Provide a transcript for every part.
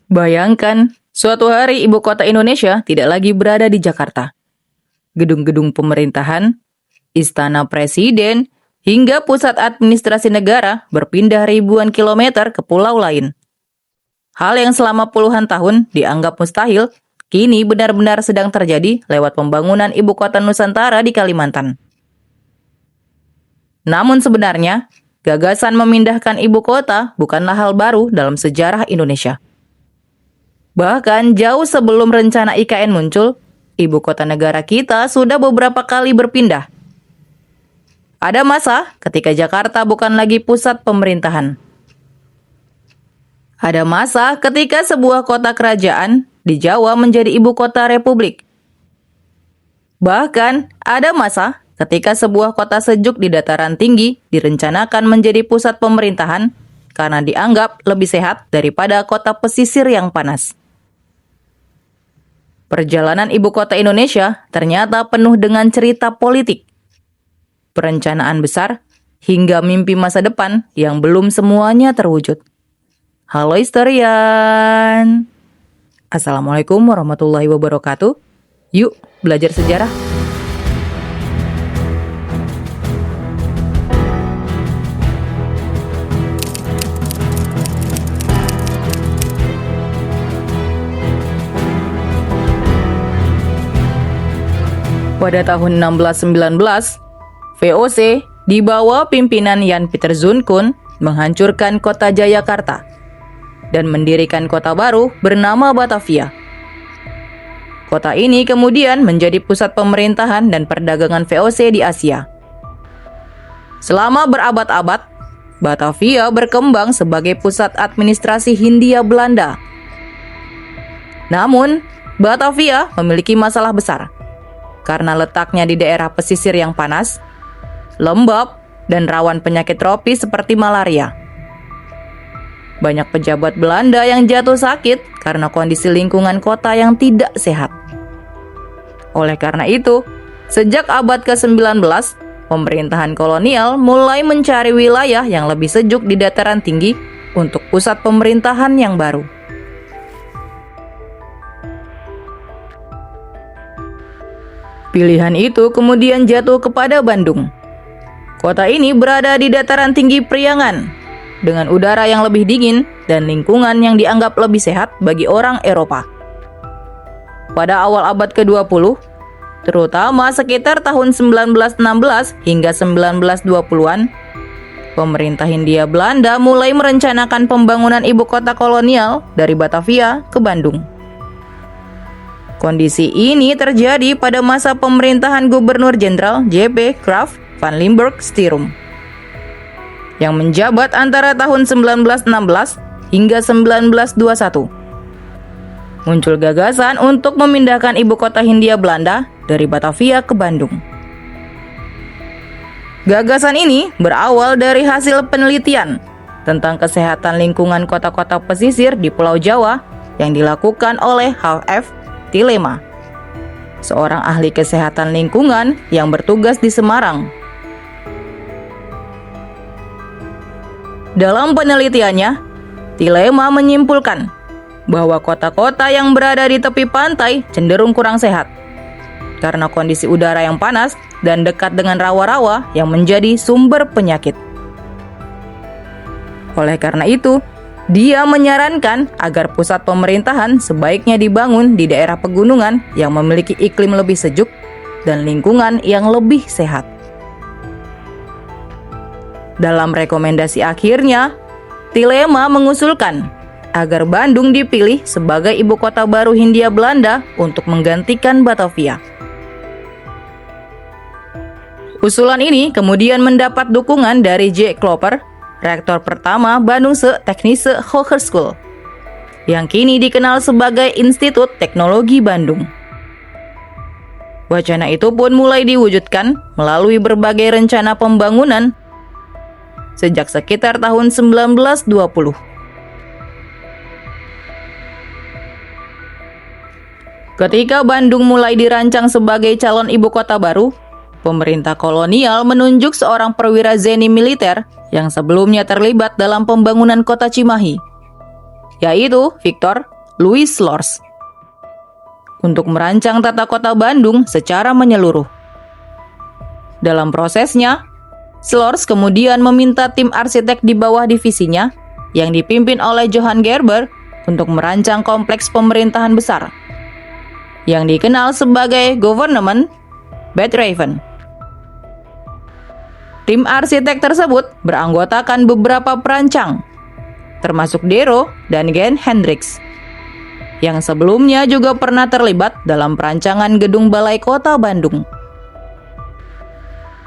Bayangkan, suatu hari ibu kota Indonesia tidak lagi berada di Jakarta. Gedung-gedung pemerintahan, istana presiden, hingga pusat administrasi negara berpindah ribuan kilometer ke pulau lain. Hal yang selama puluhan tahun dianggap mustahil, kini benar-benar sedang terjadi lewat pembangunan ibu kota Nusantara di Kalimantan. Namun sebenarnya, gagasan memindahkan ibu kota bukanlah hal baru dalam sejarah Indonesia. Bahkan jauh sebelum rencana IKN muncul, ibu kota negara kita sudah beberapa kali berpindah. Ada masa ketika Jakarta bukan lagi pusat pemerintahan. Ada masa ketika sebuah kota kerajaan di Jawa menjadi ibu kota republik. Bahkan ada masa ketika sebuah kota sejuk di dataran tinggi direncanakan menjadi pusat pemerintahan karena dianggap lebih sehat daripada kota pesisir yang panas. Perjalanan ibu kota Indonesia ternyata penuh dengan cerita politik, perencanaan besar, hingga mimpi masa depan yang belum semuanya terwujud. Halo historian. Assalamualaikum warahmatullahi wabarakatuh. Yuk belajar sejarah. Pada tahun 1619, VOC di bawah pimpinan Jan Pieter Zoon-Koon menghancurkan kota Jayakarta dan mendirikan kota baru bernama Batavia. Kota ini kemudian menjadi pusat pemerintahan dan perdagangan VOC di Asia. Selama berabad-abad, Batavia berkembang sebagai pusat administrasi Hindia Belanda. Namun, Batavia memiliki masalah besar karena letaknya di daerah pesisir yang panas, lembab, dan rawan penyakit tropis seperti malaria. Banyak pejabat Belanda yang jatuh sakit karena kondisi lingkungan kota yang tidak sehat. Oleh karena itu, sejak abad ke-19, pemerintahan kolonial mulai mencari wilayah yang lebih sejuk di dataran tinggi untuk pusat pemerintahan yang baru. Pilihan itu kemudian jatuh kepada Bandung. Kota ini berada di dataran tinggi Priangan, dengan udara yang lebih dingin dan lingkungan yang dianggap lebih sehat bagi orang Eropa. Pada awal abad ke-20, terutama sekitar tahun 1916 hingga 1920-an, pemerintah Hindia Belanda mulai merencanakan pembangunan ibu kota kolonial dari Batavia ke Bandung. Kondisi ini terjadi pada masa pemerintahan Gubernur Jenderal J.P. Graaf van Limburg-Stirum yang menjabat antara tahun 1916 hingga 1921. Muncul gagasan untuk memindahkan ibu kota Hindia Belanda dari Batavia ke Bandung. Gagasan ini berawal dari hasil penelitian tentang kesehatan lingkungan kota-kota pesisir di Pulau Jawa yang dilakukan oleh H.F. Tilema, seorang ahli kesehatan lingkungan yang bertugas di Semarang. Dalam penelitiannya, Tilema menyimpulkan bahwa kota-kota yang berada di tepi pantai cenderung kurang sehat karena kondisi udara yang panas dan dekat dengan rawa-rawa yang menjadi sumber penyakit. Oleh karena itu, dia menyarankan agar pusat pemerintahan sebaiknya dibangun di daerah pegunungan yang memiliki iklim lebih sejuk dan lingkungan yang lebih sehat. Dalam rekomendasi akhirnya, Tilema mengusulkan agar Bandung dipilih sebagai ibu kota baru Hindia Belanda untuk menggantikan Batavia. Usulan ini kemudian mendapat dukungan dari J. Klopper, rektor pertama Bandungse Technische Hogeschool, yang kini dikenal sebagai Institut Teknologi Bandung. Wacana itu pun mulai diwujudkan melalui berbagai rencana pembangunan sejak sekitar tahun 1920. Ketika Bandung mulai dirancang sebagai calon ibu kota baru, pemerintah kolonial menunjuk seorang perwira zeni militer yang sebelumnya terlibat dalam pembangunan kota Cimahi, yaitu Victor Louis Slors untuk merancang tata kota Bandung secara menyeluruh. Dalam prosesnya, Slors kemudian meminta tim arsitek di bawah divisinya yang dipimpin oleh Johann Gerber untuk merancang kompleks pemerintahan besar yang dikenal sebagai Government Beethoven. Tim arsitek tersebut beranggotakan beberapa perancang, termasuk Dero dan Gen Hendricks, yang sebelumnya juga pernah terlibat dalam perancangan gedung Balai Kota Bandung.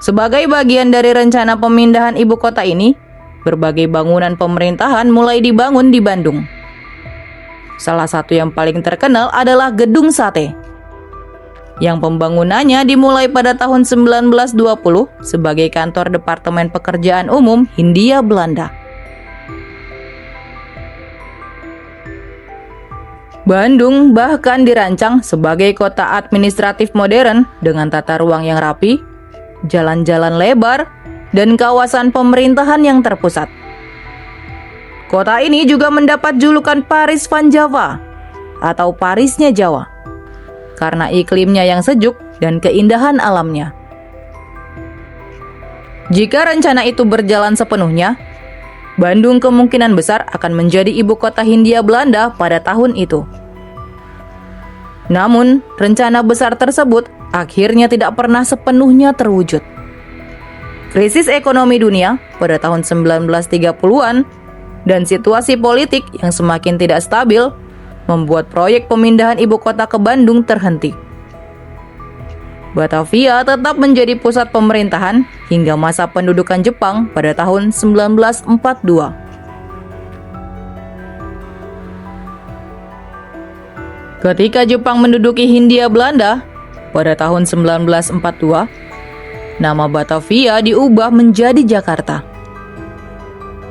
Sebagai bagian dari rencana pemindahan ibu kota ini, berbagai bangunan pemerintahan mulai dibangun di Bandung. Salah satu yang paling terkenal adalah Gedung Sate, yang pembangunannya dimulai pada tahun 1920 sebagai kantor Departemen Pekerjaan Umum Hindia Belanda. Bandung bahkan dirancang sebagai kota administratif modern dengan tata ruang yang rapi, jalan-jalan lebar, dan kawasan pemerintahan yang terpusat. Kota ini juga mendapat julukan Paris Van Java atau Parisnya Jawa, karena iklimnya yang sejuk dan keindahan alamnya. Jika rencana itu berjalan sepenuhnya, Bandung kemungkinan besar akan menjadi ibu kota Hindia Belanda pada tahun itu. Namun, rencana besar tersebut akhirnya tidak pernah sepenuhnya terwujud. Krisis ekonomi dunia pada tahun 1930-an dan situasi politik yang semakin tidak stabil membuat proyek pemindahan ibu kota ke Bandung terhenti. Batavia tetap menjadi pusat pemerintahan hingga masa pendudukan Jepang pada tahun 1942. Ketika Jepang menduduki Hindia Belanda pada tahun 1942, nama Batavia diubah menjadi Jakarta.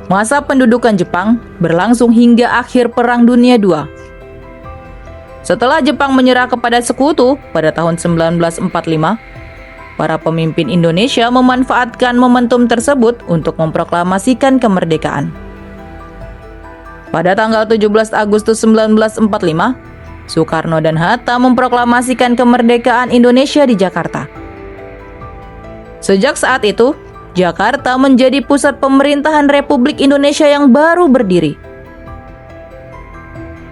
Masa pendudukan Jepang berlangsung hingga akhir Perang Dunia II. Setelah Jepang menyerah kepada sekutu pada tahun 1945, para pemimpin Indonesia memanfaatkan momentum tersebut untuk memproklamasikan kemerdekaan. Pada tanggal 17 Agustus 1945, Soekarno dan Hatta memproklamasikan kemerdekaan Indonesia di Jakarta. Sejak saat itu, Jakarta menjadi pusat pemerintahan Republik Indonesia yang baru berdiri.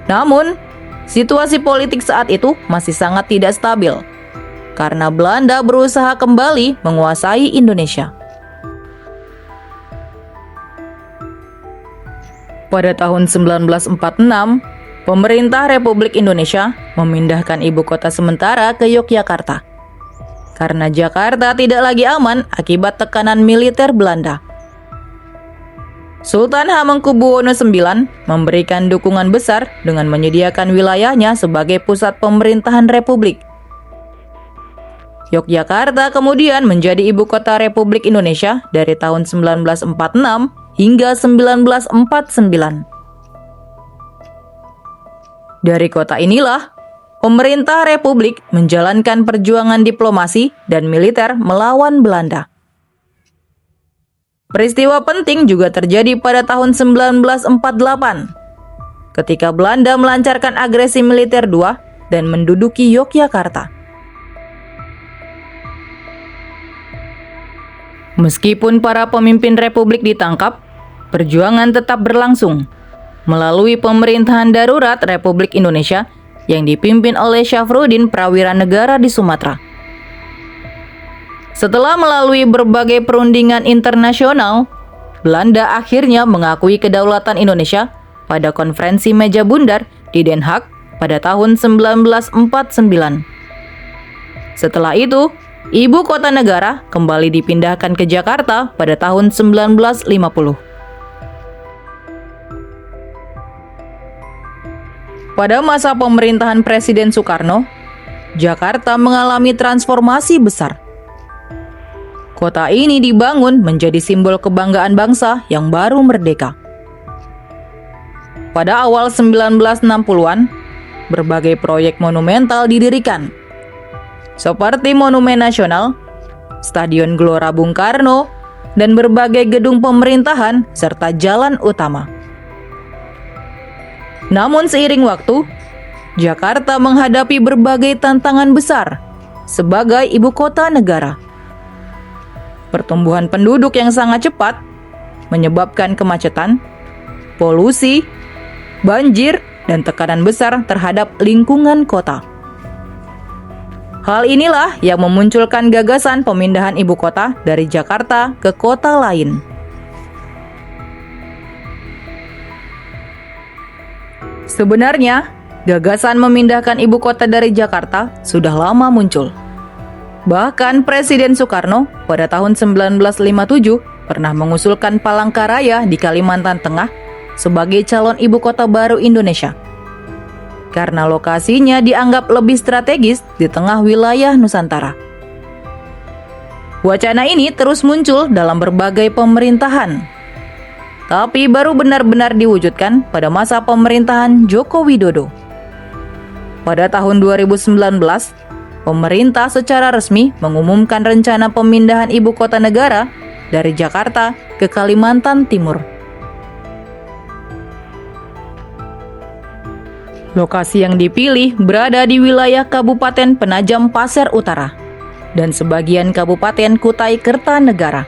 Namun, situasi politik saat itu masih sangat tidak stabil, karena Belanda berusaha kembali menguasai Indonesia. Pada tahun 1946, pemerintah Republik Indonesia memindahkan ibu kota sementara ke Yogyakarta, karena Jakarta tidak lagi aman akibat tekanan militer Belanda. Sultan Hamengkubuwono IX memberikan dukungan besar dengan menyediakan wilayahnya sebagai pusat pemerintahan Republik. Yogyakarta kemudian menjadi ibu kota Republik Indonesia dari tahun 1946 hingga 1949. Dari kota inilah, pemerintah Republik menjalankan perjuangan diplomasi dan militer melawan Belanda. Peristiwa penting juga terjadi pada tahun 1948, ketika Belanda melancarkan agresi militer II dan menduduki Yogyakarta. Meskipun para pemimpin Republik ditangkap, perjuangan tetap berlangsung melalui pemerintahan darurat Republik Indonesia yang dipimpin oleh Syafruddin Prawira Negara di Sumatera. Setelah melalui berbagai perundingan internasional, Belanda akhirnya mengakui kedaulatan Indonesia pada konferensi meja bundar di Den Haag pada tahun 1949. Setelah itu, ibu kota negara kembali dipindahkan ke Jakarta pada tahun 1950. Pada masa pemerintahan Presiden Soekarno, Jakarta mengalami transformasi besar. Kota ini dibangun menjadi simbol kebanggaan bangsa yang baru merdeka. Pada awal 1960-an, berbagai proyek monumental didirikan, seperti Monumen Nasional, Stadion Gelora Bung Karno, dan berbagai gedung pemerintahan serta jalan utama. Namun seiring waktu, Jakarta menghadapi berbagai tantangan besar sebagai ibu kota negara. Pertumbuhan penduduk yang sangat cepat menyebabkan kemacetan, polusi, banjir, dan tekanan besar terhadap lingkungan kota. Hal inilah yang memunculkan gagasan pemindahan ibu kota dari Jakarta ke kota lain. Sebenarnya, gagasan memindahkan ibu kota dari Jakarta sudah lama muncul. Bahkan Presiden Soekarno pada tahun 1957 pernah mengusulkan Palangkaraya di Kalimantan Tengah sebagai calon ibu kota baru Indonesia. Karena lokasinya dianggap lebih strategis di tengah wilayah Nusantara. Wacana ini terus muncul dalam berbagai pemerintahan, tapi baru benar-benar diwujudkan pada masa pemerintahan Joko Widodo. Pada tahun 2019, pemerintah secara resmi mengumumkan rencana pemindahan ibu kota negara dari Jakarta ke Kalimantan Timur. Lokasi yang dipilih berada di wilayah Kabupaten Penajam Pasir Utara dan sebagian Kabupaten Kutai Kertanegara.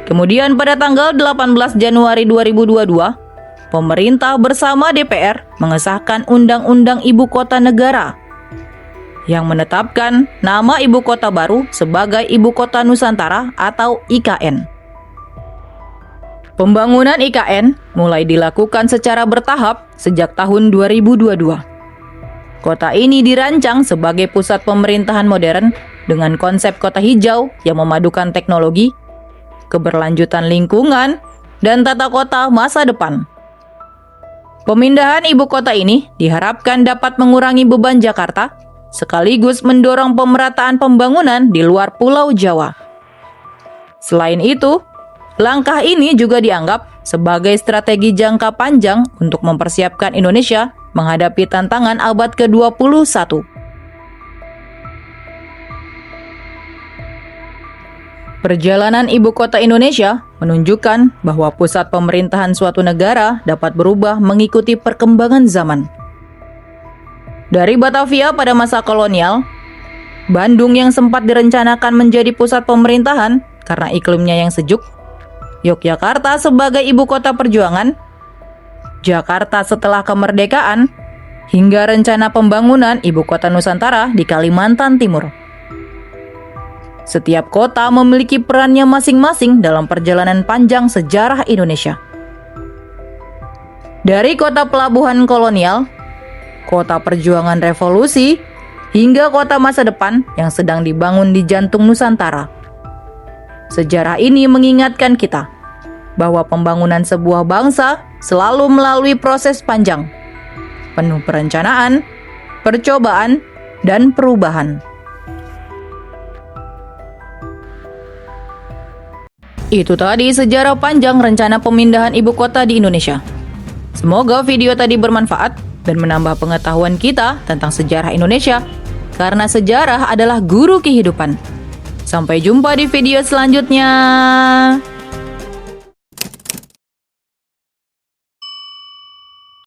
Kemudian pada tanggal 18 Januari 2022, pemerintah bersama DPR mengesahkan Undang-Undang Ibu Kota Negara yang menetapkan nama ibu kota baru sebagai Ibu Kota Nusantara atau IKN. Pembangunan IKN mulai dilakukan secara bertahap sejak tahun 2022. Kota ini dirancang sebagai pusat pemerintahan modern dengan konsep kota hijau yang memadukan teknologi, keberlanjutan lingkungan, dan tata kota masa depan. Pemindahan ibu kota ini diharapkan dapat mengurangi beban Jakarta, sekaligus mendorong pemerataan pembangunan di luar Pulau Jawa. Selain itu, langkah ini juga dianggap sebagai strategi jangka panjang untuk mempersiapkan Indonesia menghadapi tantangan abad ke-21. Perjalanan ibu kota Indonesia menunjukkan bahwa pusat pemerintahan suatu negara dapat berubah mengikuti perkembangan zaman. Dari Batavia pada masa kolonial, Bandung yang sempat direncanakan menjadi pusat pemerintahan karena iklimnya yang sejuk, Yogyakarta sebagai ibu kota perjuangan, Jakarta setelah kemerdekaan, hingga rencana pembangunan ibu kota Nusantara di Kalimantan Timur. Setiap kota memiliki perannya masing-masing dalam perjalanan panjang sejarah Indonesia. Dari kota pelabuhan kolonial, kota perjuangan revolusi, hingga kota masa depan yang sedang dibangun di jantung Nusantara. Sejarah ini mengingatkan kita bahwa pembangunan sebuah bangsa selalu melalui proses panjang, penuh perencanaan, percobaan, dan perubahan. Itu tadi sejarah panjang rencana pemindahan ibu kota di Indonesia. Semoga video tadi bermanfaat dan menambah pengetahuan kita tentang sejarah Indonesia, karena sejarah adalah guru kehidupan. Sampai jumpa di video selanjutnya.